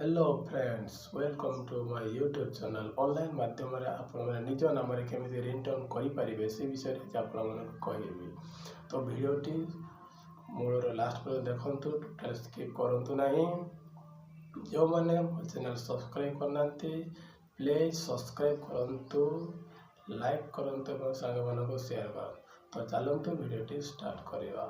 Hello friends, welcome to my YouTube channel. Online माध्यम आपण निज नाम केमी रिंगटोन करेंगे से विषय कहबी। तो भिडटी मूल लास्ट पर देखूँ, टोटाल स्किप करूँ ना। जो मैंने चैनल सब्सक्राइब करना प्लीज सब्सक्राइब करूँ, लाइक करूँ और सांग मान शेयर करूँ। तो चलते भिडटी स्टार्ट करवा।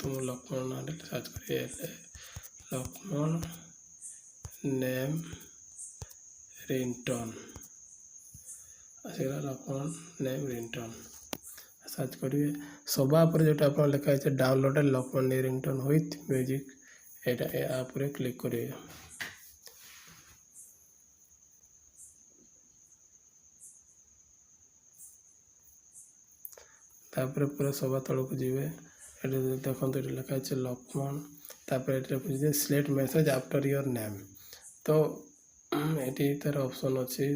तुम लक्ष्मण ना सर्च कर लक्ष्मण नेम रिंगटोन आसगला। लक्ष्मण नेम रिंगटोन सर्च करेंगे। सभा पर जो आप लिखा है download Lakshman ringtone with music, यहाँ पर क्लिक करेंगे। तापर पूरा सभा तल को जी देखो ये लिखा है लक्ष्मण। तापर select message after your name. तो ये तार ऑप्शन अच्छे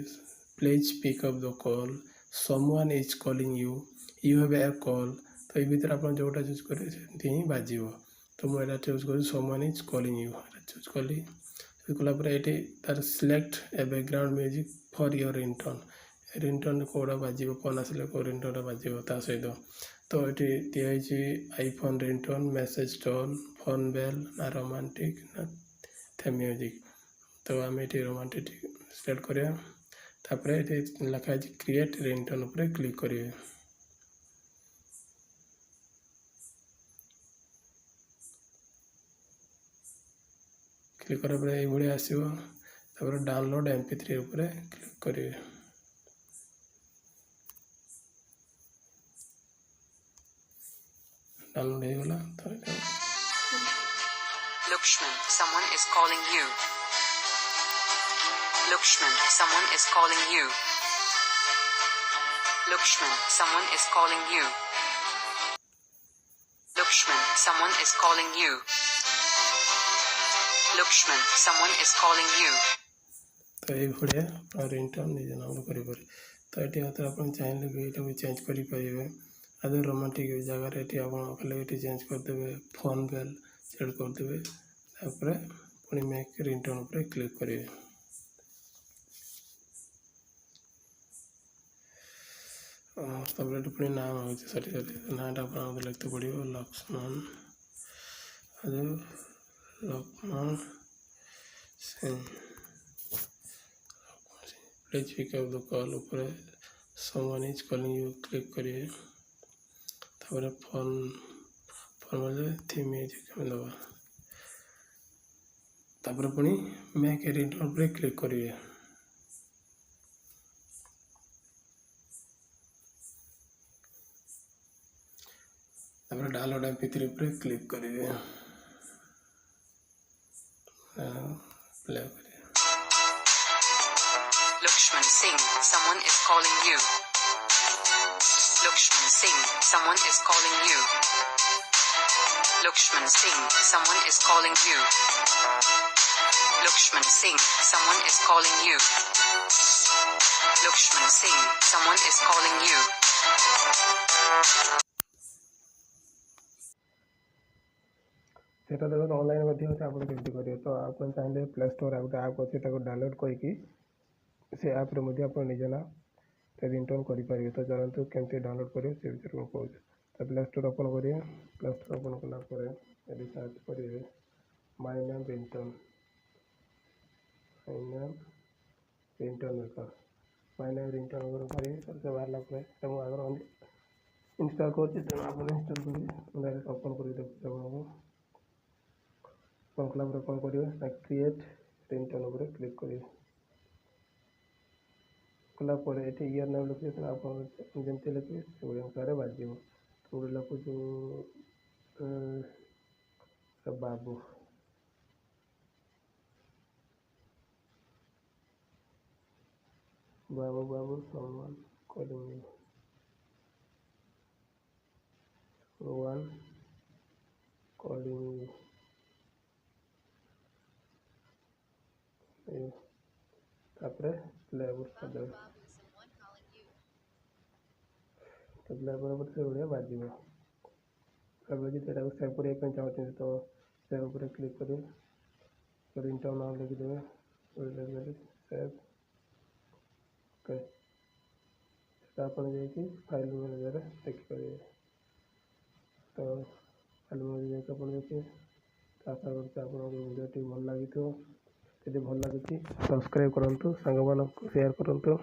please pick up the call, someone is calling you, you have a call. तो ये भीतर आप जोटा चूज करेंगे ही बाज। तो मुझे चूज कर someone is calling you choose कली। चूज कलापर ये तार select a background music for your ringtone. Ringtone कौड़ा बाज फोन आसिले कौ रिंगटोन बाज सहित। तो ये दिखाई iPhone ringtone, message tone, phone bell ना रोमांटिक ना थेम म्यूजिक। तो आम ये रोमांटिक सिलेक्ट करा। तापर ये लिखा है क्रिएट रिंगटोन पर क्लिक करेंगे। क्लिक करा ये आसो। तापर डाउनलोड MP3 उपर क्लिक करेंगे। डाउनलोड हो गला। Lakshman, someone is calling you. Lakshman, someone is calling you. Lakshman, someone is calling you. Lakshman, someone is calling you. Lakshman, someone is calling you. तो ये भाया रिंगटोन निज नाम करें। तो ये आप चाहिए भी ये चेंज करेंगे। अदर रोमांटिक जगार ये चेंज करदे। फोन बेल सेट करदे। पुणी मेक रिंगटोन पर क्लिक करेंगे। पुणी नाम हो सरी नाटा आप लिखते पड़ो Lakshman Lakshman Singh. Please pick up the call ऊपर someone is calling you click करिए। तापर फोन फोन थीम म्यूजिक दबा। तापर पुणी मेक रिंगटोन पर क्लिक करिए। तापर डाउनलोड MP3 पर क्लिक करिए। प्ले करिए। Lakshman Singh, someone is calling you. Lakshman Singh, someone is calling you. Lakshman Singh, someone is calling you. Lakshman Singh, someone is calling you. Lakshman Singh, someone is calling you. सेटा देखो online केमती करेंगे। तो आप चाहिए play store गोटे आप अच्छे डाउनलोड करके से आप निज ना रिंगटोन करेंगे। तो चलते केमती डाउनलोड करेंगे से विषय में कहूँ। तो प्ले स्टोर ओपन करेंगे। प्ले स्टोर ओपन कलापर ये सर्च करेंगे my name ringtone. My name ringtone maker. My name ringtone करेंगे। सबसे बाहर आगे इंस्टॉल कर इंस्टॉल करेंगे। डायरेक्ट ओपन कर देखते ओपन कलापर कौन करेंगे क्रिएट रिंगटोन पर क्लिक करेंगे। कलापर ये इयर नेम लिखे आप जमी लिखे से अनुसार बाज। तो गोटे लिखुचु Babu. Babu Babu someone calling you. One calling you. ତାପରେ ପ୍ଲେ କରିଦେବେ। ତ ପ୍ଲେ ପରେ ସେ ଓଡ଼ିଆ ବାଜିବ। ତାପରେ ଯଦି ଏଟାକୁ ସେଭ୍ କରିବା ପାଇଁ ଚାହୁଁଛନ୍ତି ତ ସେଭ୍ ଉପରେ କ୍ଲିକ୍ କରିବେ, ringtone ନାଁ ଲେଖିଦେବେ, ସେଭ୍। ଓକେ, ସେଟା ଆପଣ ଯାଇକି ଫାଇଲ୍ ମ୍ୟାନେଜରରେ ଦେଖିପାରିବେ। ତ ଫାଇଲ୍ ମ୍ୟାନେଜର ଯାଇକି ଆପଣ ଦେଖିବେ। ଆଶା କରୁଛି ଆପଣଙ୍କୁ ଭିଡ଼ିଓଟି ଭଲ ଲାଗିଥିବ। ଯଦି ଭଲ ଲାଗୁଛି ସବସ୍କ୍ରାଇବ୍ କରନ୍ତୁ, ସାଙ୍ଗମାନଙ୍କୁ ସେୟାର କରନ୍ତୁ।